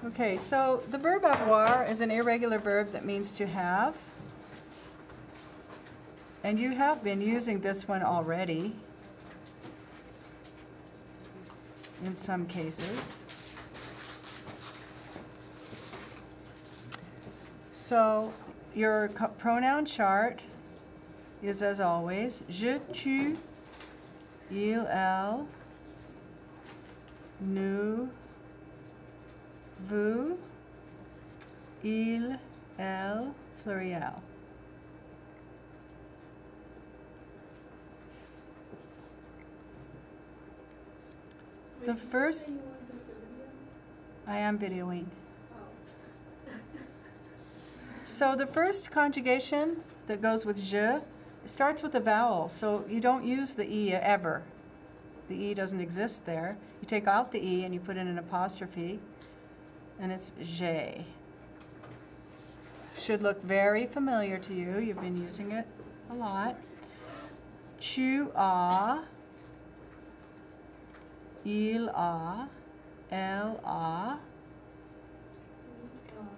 Okay, so the verb avoir is an irregular verb that means to have. And you have been using this one already in some cases. So your pronoun chart is as always, je, tu, il, elle, nous, vous, il, elle, pluriel. The first, I am videoing. So the first conjugation that goes with je starts with a vowel, so you don't use the e ever. The e doesn't exist there. You take out the e and you put in an apostrophe, and it's je. Should look very familiar to you. You've been using it a lot. Tu as, il a, elle a,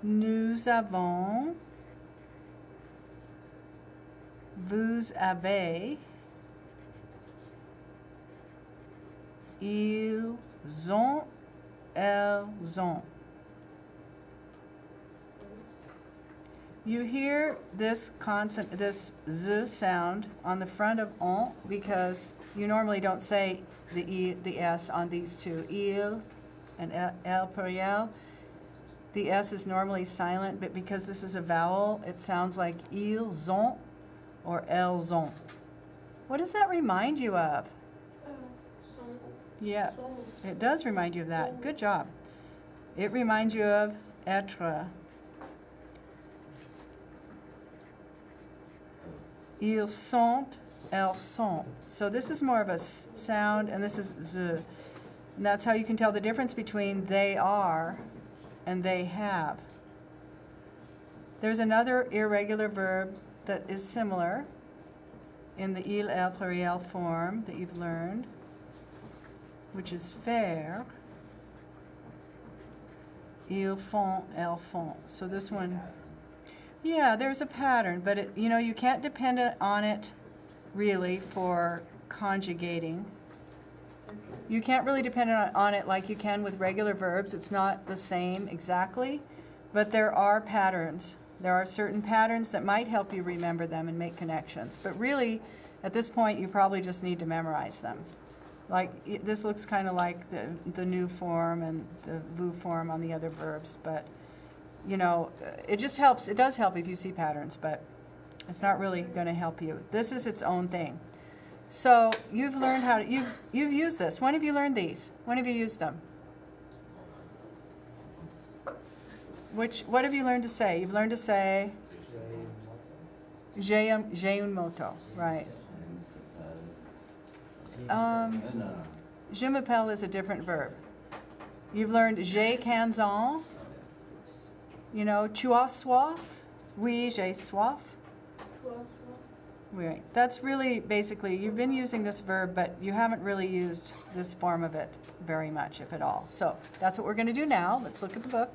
nous avons, vous avez, ils ont, elles ont. You hear this consonant, this z sound on the front of on because you normally don't say the e, the s on these two, il and elle pluriel. The s is normally silent, but because this is a vowel, it sounds like ils ont or elles ont. What does that remind you of? Yeah, it does remind you of that. Good job. It reminds you of être. Ils sont, elles sont. So this is more of a sound, and this is z. And that's how you can tell the difference between they are and they have. There's another irregular verb that is similar in the il, elle pluriel form that you've learned, which is faire. Ils font, elles font. So this one, yeah, there's a pattern, but it, you know, you can't depend on it really for conjugating. You can't really depend on it like you can with regular verbs. It's not the same exactly, but there are patterns. There are certain patterns that might help you remember them and make connections. But really, at this point, you probably just need to memorize them. Like, this looks kind of like the nous form and the vous form on the other verbs, but you know, it just helps. It does help if you see patterns, but it's not really going to help you. This is its own thing. So you've learned how to, you've used this. When have you learned these? When have you used them? What have you learned to say? You've learned to say j'ai une moto, right? Je m'appelle is a different verb. You've learned j'ai 15 ans. You know, tu as soif? Oui, j'ai soif. Right. That's really basically, you've been using this verb, but you haven't really used this form of it very much, if at all. So that's what we're going to do now. Let's look at the book.